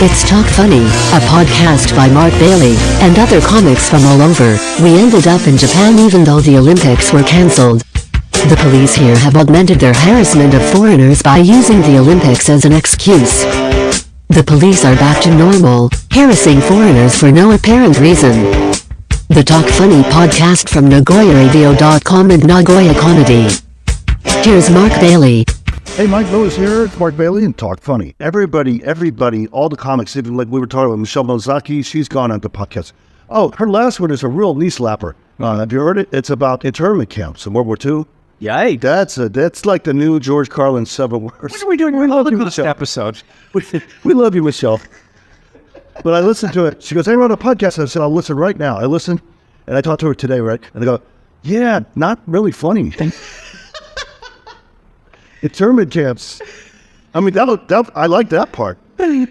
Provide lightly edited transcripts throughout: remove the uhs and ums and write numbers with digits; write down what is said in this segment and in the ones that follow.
It's Talk Funny, a podcast by Mark Bailey and other comics from all over. We ended up in Japan even though the Olympics were cancelled. The police here have augmented their harassment of foreigners by using the Olympics as an excuse. The police are back to normal, harassing foreigners for no apparent reason. The Talk Funny podcast from NagoyaRadio.com and Nagoya Comedy. Here's Mark Bailey. Hey, Mike Lewis here. It's Mark Bailey and Talk Funny. Everybody, all the comics, even like we were talking about Michelle Mozaki, she's gone on the podcast. Oh, her last one is a real knee slapper. Have you heard it? It's about internment camps in World War II. Yikes. That's like the new George Carlin 7 words. What are we doing? We love this episode. We love you, Michelle. But I listened to it. She goes, I wrote a podcast. I said, I'll listen right now. I listened, and I talked to her today, right? And I go, yeah, not really funny. Internment camps. I mean, I like that part.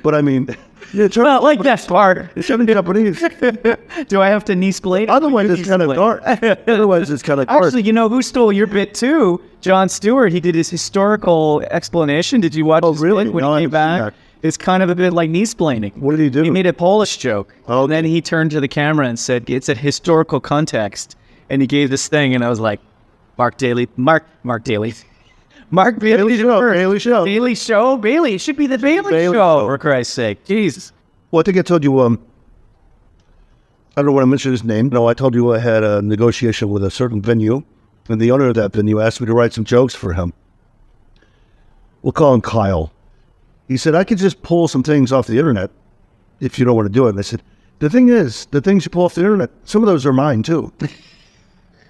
But I mean, well, I like that part. It's in Japanese. Do I have to knee-splate? Otherwise, it's kind of dark. Actually, you know who stole your bit too? Jon Stewart. He did his historical explanation. Did you watch his really? bit when he came back? It's kind of a bit like knee-splaining. What did he do? He made a Polish joke. Oh. And then he turned to the camera and said, it's a historical context. And he gave this thing, and I was like, Mark Bailey. Mark Bailey Show. Bailey. It should be the Bailey Show, for Christ's sake. Jesus. Well, I think I told you, I don't want to mention his name. No, I told you I had a negotiation with a certain venue, and the owner of that venue asked me to write some jokes for him. We'll call him Kyle. He said, I could just pull some things off the internet if you don't want to do it. And I said, the thing is, the things you pull off the internet, some of those are mine too.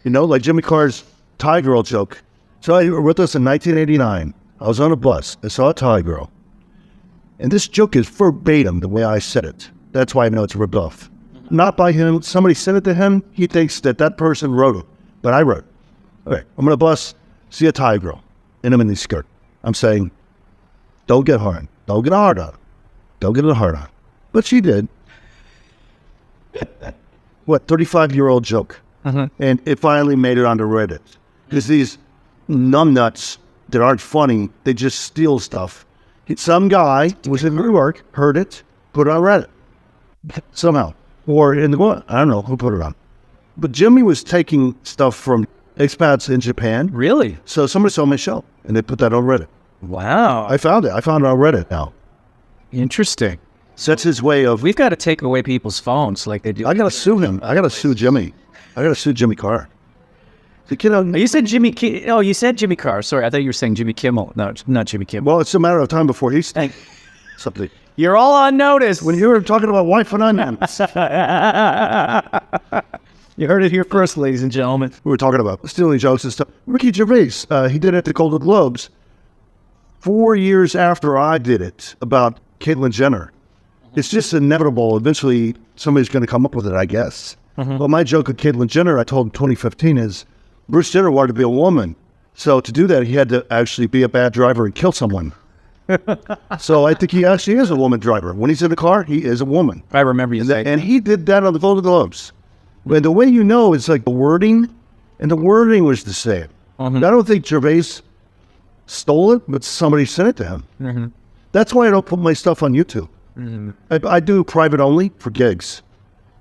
You know, like Jimmy Carr's Thai girl joke. So I wrote this in 1989. I was on a bus. I saw a Thai girl. And this joke is verbatim the way I said it. That's why I know it's ripped off. Not by him. Somebody sent it to him. He thinks that person wrote it. But I wrote it. Okay, I'm on a bus, see a Thai girl in a mini skirt. I'm saying, don't get hard. Don't get a hard on. Don't get a hard on. But she did. 35-year-old joke. And it finally made it onto Reddit. Because these numbnuts that aren't funny, they just steal stuff. Some guy was in New York, heard it, put it on Reddit. Somehow. Or in the, I don't know who put it on. But Jimmy was taking stuff from expats in Japan. Really? So somebody saw my show, and they put that on Reddit. Wow. I found it. I found it on Reddit now. Interesting. So that's his way of... We've got to take away people's phones like they do. I got to sue him. I got to sue Jimmy. I got to sue Jimmy Carr. You said Jimmy. You said Jimmy Carr. Sorry, I thought you were saying Jimmy Kimmel. No, it's not Jimmy Kimmel. Well, it's a matter of time before he's something. You're all on notice. When you were talking about wife and onions. You heard it here first, ladies and gentlemen. We were talking about stealing jokes and stuff. Ricky Gervais, he did it at the Golden Globes 4 years after I did it about Caitlyn Jenner. It's just inevitable. Eventually, somebody's going to come up with it, I guess. Well, my joke with Caitlyn Jenner, I told in 2015, is Bruce Jenner wanted to be a woman. So to do that, he had to actually be a bad driver and kill someone. So I think he actually is a woman driver. When he's in the car, he is a woman. I remember you saying that. And he did that on the Golden Globes. And the way you know, it's like the wording, and the wording was the same. I don't think Gervais stole it, but somebody sent it to him. That's why I don't put my stuff on YouTube. I do private only for gigs.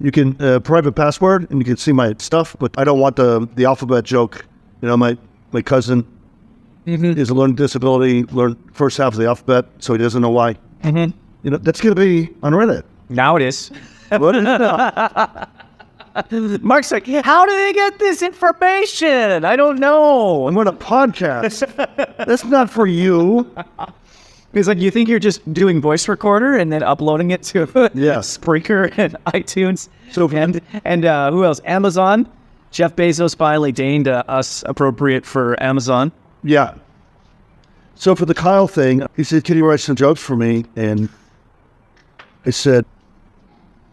You can private password, and you can see my stuff, but I don't want the alphabet joke. You know, my cousin is a learning disability, learned first half of the alphabet, so he doesn't know why. You know, that's going to be on Reddit. Now it is. What is it? Mark's like, how do they get this information? I don't know. I'm on a podcast. That's not for you. He's like, you think you're just doing voice recorder and then uploading it to Spreaker and iTunes? So and who else? Amazon. Jeff Bezos finally deigned us appropriate for Amazon. Yeah. So for the Kyle thing, he said, can you write some jokes for me? And I said,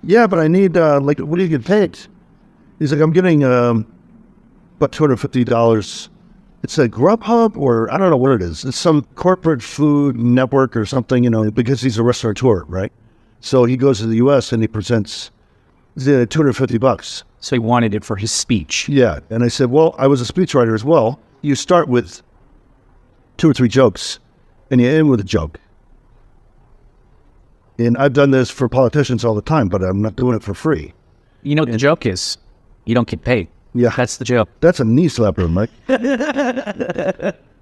yeah, but I need, what do you get paid? He's like, I'm getting about $250. It's a Grubhub, or I don't know what it is. It's some corporate food network or something, you know, because he's a restaurateur, right? So he goes to the U.S. and he presents $250. So he wanted it for his speech. Yeah. And I said, well, I was a speechwriter as well. You start with 2 or 3 jokes, and you end with a joke. And I've done this for politicians all the time, but I'm not doing it for free. You know what the joke is? You don't get paid. Yeah. That's the joke. That's a knee slapper, Mike.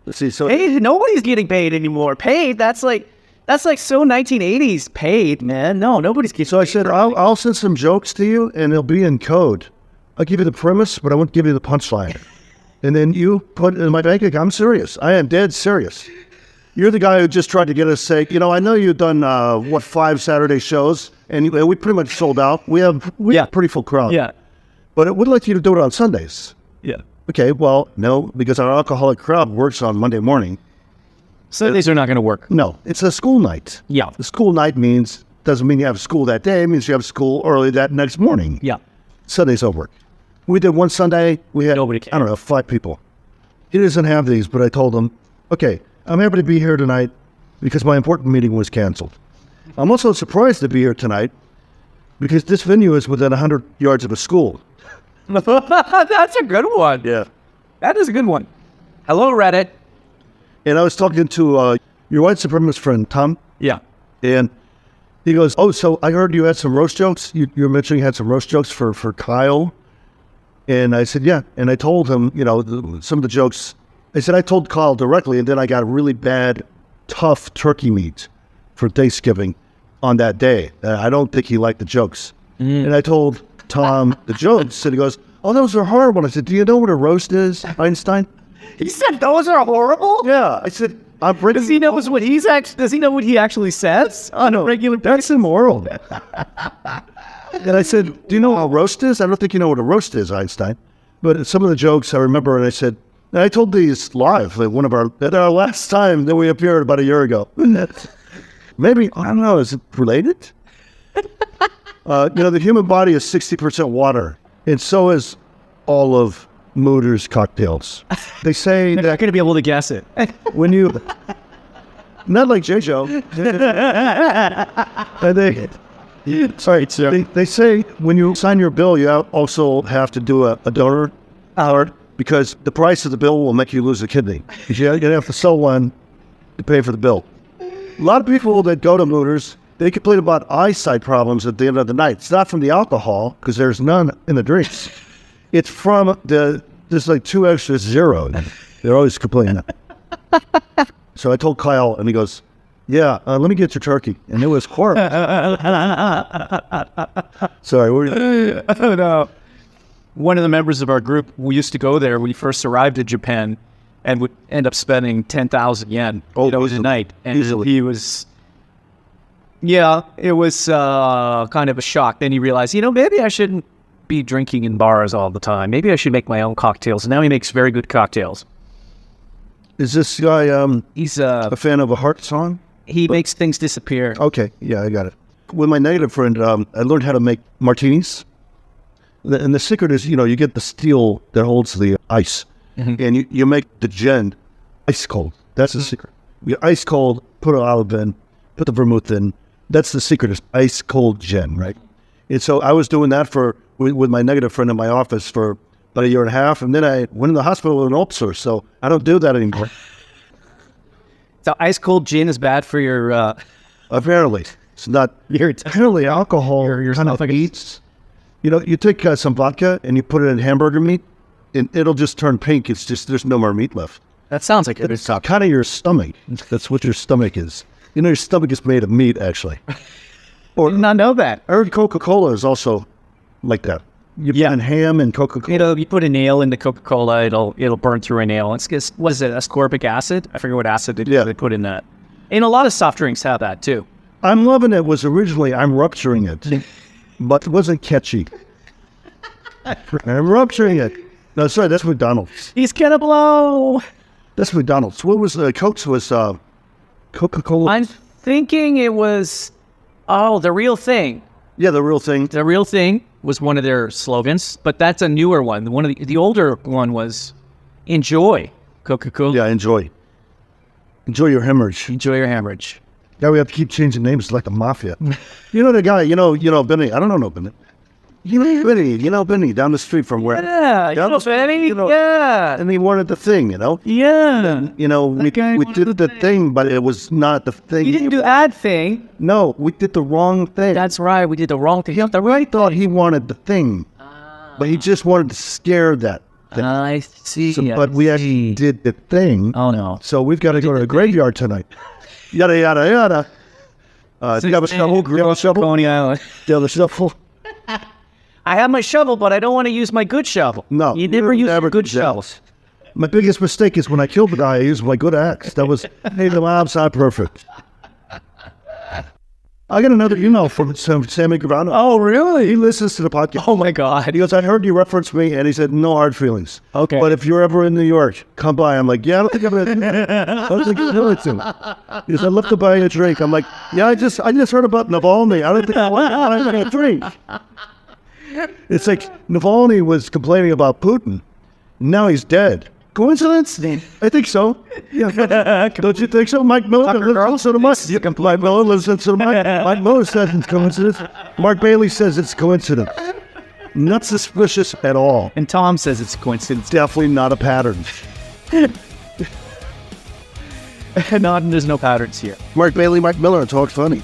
Let's see. So Hey, nobody's getting paid anymore. Paid? That's like so 1980s. Paid, man. No, nobody's getting So I said, I'll send some jokes to you, and they'll be in code. I'll give you the premise, but I won't give you the punchline. And then you put it in my bank account. I'm serious. I am dead serious. You're the guy who just tried to get us to say, I know you've done, 5 Saturday shows, and we pretty much sold out. We have a pretty full crowd. Yeah. But I would like you to do it on Sundays. Yeah. Okay, well, no, because our alcoholic crowd works on Monday morning. Sundays are not going to work. No, it's a school night. Yeah. The school night doesn't mean you have school that day. It means you have school early that next morning. Yeah. Sundays don't work. We did one Sunday. We had, Nobody came. I don't know, 5 people. He doesn't have these, but I told him, okay, I'm happy to be here tonight because my important meeting was canceled. I'm also surprised to be here tonight because this venue is within 100 yards of a school. That's a good one. Yeah. That is a good one. Hello, Reddit. And I was talking to your white supremacist friend, Tom. Yeah. And he goes, oh, so I heard you had some roast jokes. You were mentioning you had some roast jokes for Kyle. And I said, yeah. And I told him, some of the jokes. I said, I told Kyle directly, and then I got really bad, tough turkey meat for Thanksgiving on that day. I don't think he liked the jokes. And I told Tom the jokes, and he goes, oh, those are horrible. I said, do you know what a roast is, Einstein? He said those are horrible? Yeah. I said, I'm breaking. Does he know what he's does he know what he actually says on a regular That's immoral. And I said, do you know what a roast is? I don't think you know what a roast is, Einstein. But some of the jokes I remember, and I said, and I told these live at our last time that we appeared about a year ago. Maybe, I don't know, is it related? The human body is 60% water, and so is all of Mooter's cocktails. They say They're not going to be able to guess it. when you, not like J-Jo, they say when you sign your bill, you also have to do a donor hour because the price of the bill will make you lose a kidney. You have to sell one to pay for the bill. A lot of people that go to Mooter's, they complain about eyesight problems at the end of the night. It's not from the alcohol because there's none in the drinks. It's from there's like 2 extra zeros. They're always complaining. So I told Kyle, and he goes, yeah, let me get your turkey. And it was horrible. Sorry. Oh, no. One of the members of our group, we used to go there when we first arrived in Japan and would end up spending 10,000 yen a night. And easily. He was, it was kind of a shock. Then he realized, maybe I shouldn't be drinking in bars all the time. Maybe I should make my own cocktails. And now he makes very good cocktails. Is this guy He's a fan of a Heart song? He makes things disappear. Okay, yeah, I got it. With my negative friend, I learned how to make martinis. And the secret is, you get the steel that holds the ice. Mm-hmm. And you make the gin ice cold. That's the secret. You ice cold, put an olive in, put the vermouth in. That's the secret, is ice cold gin, right? And so I was doing that with my negative friend in my office for about a year and a half. And then I went in the hospital with an ulcer, so I don't do that anymore. So ice cold gin is bad for your... Apparently. It's not... Apparently alcohol your kind of eats... you take some vodka and you put it in hamburger meat, and it'll just turn pink. It's just, there's no more meat left. That sounds like it's kind of your stomach. That's what your stomach is. Your stomach is made of meat, actually. Or did not know that. Or Coca-Cola is also like that. You put ham and Coca-Cola. You put a nail into Coca-Cola, it'll burn through a nail. What is it, ascorbic acid? I forget what acid they put in that. And a lot of soft drinks have that, too. I'm Loving It was originally I'm Rupturing It, but it wasn't catchy. I'm Rupturing It. No, sorry, that's McDonald's. He's gonna blow. That's McDonald's. What was Coke's was Coca-Cola? I'm thinking it was, The Real Thing. Yeah, The Real Thing. The Real Thing was one of their slogans, but that's a newer one. One of the older one was Enjoy Coca-Cola. Yeah, enjoy. Enjoy your hemorrhage. Enjoy your hemorrhage. Yeah, we have to keep changing names like the mafia. The guy, Benny. I don't know Benny. Benny, down the street from where? Yeah, Down the street, Benny. Yeah. And he wanted the thing, Yeah. We did the thing, but it was not the thing. You didn't do ad thing. No, we did the wrong thing. That's right. We did the wrong thing. I thought he wanted the thing, but he just wanted to scare that thing. I see. But we actually did the thing. Oh, no. So we've got to go to the graveyard tonight. Yada, yada, yada. Do you have a shovel? Do you have a shovel? Coney Island. Do you have a shovel? I have my shovel, but I don't want to use my good shovel. No. You never use never good do that. shovels. My biggest mistake is when I killed the guy, I used my good axe. That was, hey, the mob's not perfect. I got another email from Sammy Gravano. Oh, really? He listens to the podcast. Oh, my God. He goes, I heard you reference me, and he said, no hard feelings. Okay. But if you're ever in New York, come by. I'm like, yeah, I don't think I'm going to. I don't think I'm going to. He goes, I'd love to buy you a drink. I'm like, yeah, I just heard about Navalny. I don't think I'm going to drink. It's like Navalny was complaining about Putin. Now he's dead. Coincidence? I think so. Yeah. Don't you think so? Mike Miller listens to Mike. Mike Miller listens to Mike Miller says it's coincidence. Mark Bailey says it's coincidence. Not suspicious at all. And Tom says it's a coincidence. Definitely not a pattern. There's no patterns here. Mark Bailey, Mike Miller talks funny.